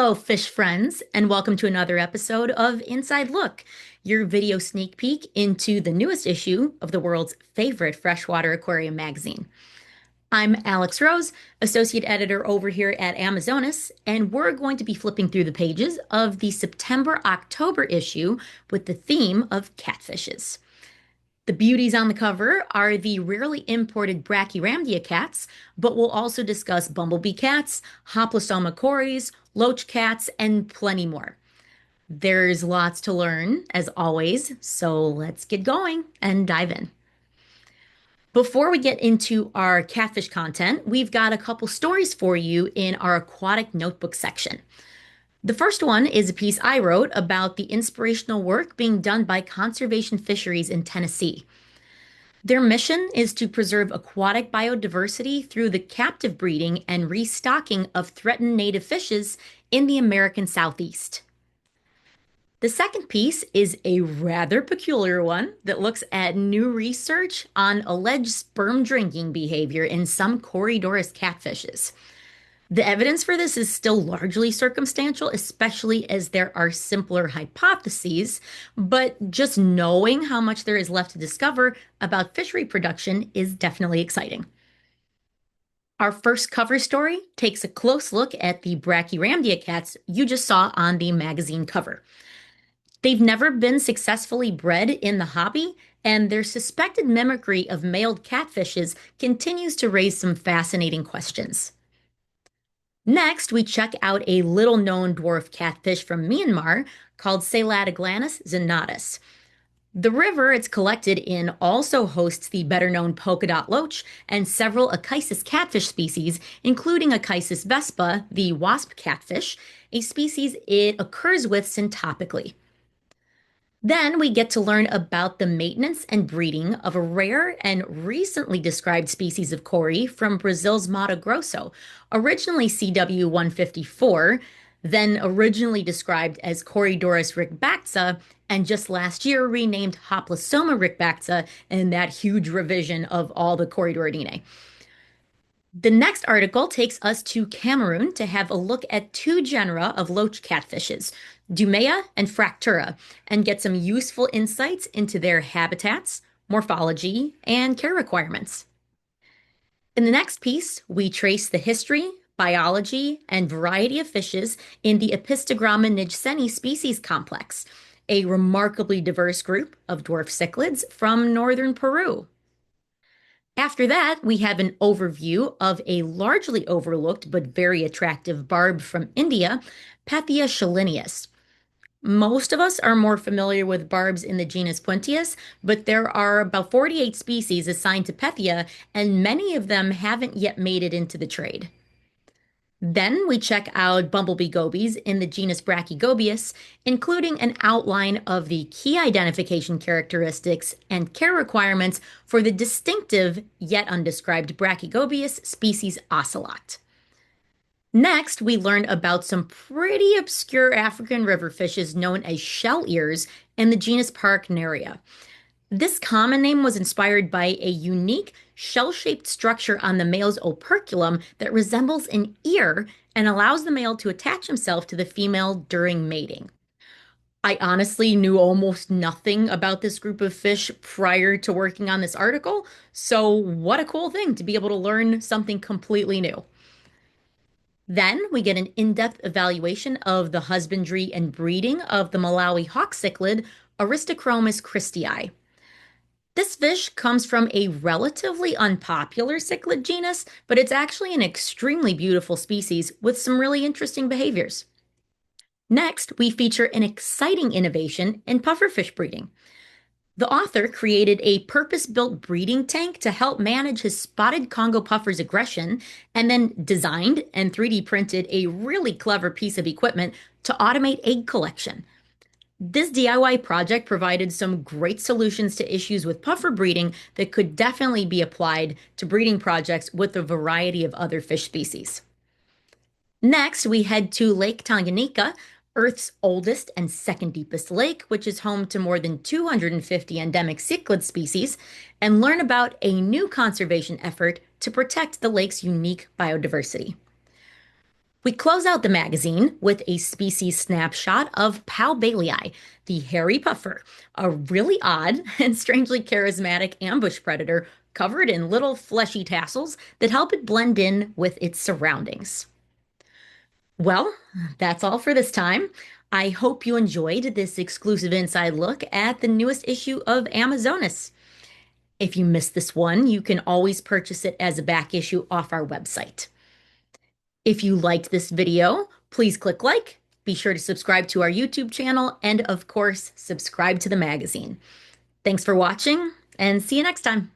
Hello, fish friends, and welcome to another episode of Inside Look, your video sneak peek into the newest issue of the world's favorite freshwater aquarium magazine. I'm Alex Rose, associate editor over here at Amazonas, and we're going to be flipping through the pages of the September-October issue with the theme of catfishes. The beauties on the cover are the rarely imported Brachyrhamdia cats, but we'll also discuss bumblebee cats, Hoplisoma cories, Loach cats, and plenty more. There's lots to learn, as always, so let's get going and dive in. Before we get into our catfish content, we've got a couple stories for you in our aquatic notebook section. The first one is a piece I wrote about the inspirational work being done by Conservation Fisheries in Tennessee. Their mission is to preserve aquatic biodiversity through the captive breeding and restocking of threatened native fishes in the American Southeast. The second piece is a rather peculiar one that looks at new research on alleged sperm-drinking behavior in some corydoras catfishes. The evidence for this is still largely circumstantial, especially as there are simpler hypotheses, but just knowing how much there is left to discover about fish reproduction is definitely exciting. Our first cover story takes a close look at the Brachyrhamdia cats you just saw on the magazine cover. They've never been successfully bred in the hobby, and their suspected mimicry of male catfishes continues to raise some fascinating questions. Next, we check out a little-known dwarf catfish from Myanmar called Caelatoglanis zonatus. The river it's collected in also hosts the better-known polka dot loach and several Achisis catfish species, including Achisis vespa, the wasp catfish, a species it occurs with syntopically. Then we get to learn about the maintenance and breeding of a rare and recently described species of cory from Brazil's Mato Grosso, originally CW154, then originally described as Corydoras rikbaktsa, and just last year renamed Hoplisoma rikbaktsa in that huge revision of all the corridor DNA. The next article takes us to Cameroon to have a look at two genera of loach catfishes, Doumea and Phractura, and get some useful insights into their habitats, morphology, and care requirements. In the next piece, we trace the history, biology, and variety of fishes in the Apistogramma nijsseni species complex, a remarkably diverse group of dwarf cichlids from northern Peru. After that, we have an overview of a largely overlooked but very attractive barb from India, Pethia shalynius. Most of us are more familiar with barbs in the genus Puentius, but there are about 48 species assigned to Pethia, and many of them haven't yet made it into the trade. Then we check out Bumblebee Gobies in the genus Brachygobius, including an outline of the key identification characteristics and care requirements for the distinctive yet undescribed Brachygobius species ocelot. Next, we learn about some pretty obscure African river fishes known as shell ears in the genus Parakneria. This common name was inspired by a unique shell-shaped structure on the male's operculum that resembles an ear and allows the male to attach himself to the female during mating. I honestly knew almost nothing about this group of fish prior to working on this article, so what a cool thing to be able to learn something completely new. Then we get an in-depth evaluation of the husbandry and breeding of the Malawi hawk cichlid, Aristochromis christyi. This fish comes from a relatively unpopular cichlid genus, but it's actually an extremely beautiful species with some really interesting behaviors. Next, we feature an exciting innovation in pufferfish breeding. The author created a purpose-built breeding tank to help manage his spotted Congo puffer's aggression, and then designed and 3D printed a really clever piece of equipment to automate egg collection. This DIY project provided some great solutions to issues with puffer breeding that could definitely be applied to breeding projects with a variety of other fish species. Next, we head to Lake Tanganyika, Earth's oldest and second deepest lake, which is home to more than 250 endemic cichlid species, and learn about a new conservation effort to protect the lake's unique biodiversity. We close out the magazine with a species snapshot of Pal bailey, the hairy puffer, a really odd and strangely charismatic ambush predator covered in little fleshy tassels that help it blend in with its surroundings. Well, that's all for this time. I hope you enjoyed this exclusive inside look at the newest issue of Amazonas. If you missed this one, you can always purchase it as a back issue off our website. If you liked this video, please click like, be sure to subscribe to our YouTube channel, and of course, subscribe to the magazine. Thanks for watching, and see you next time.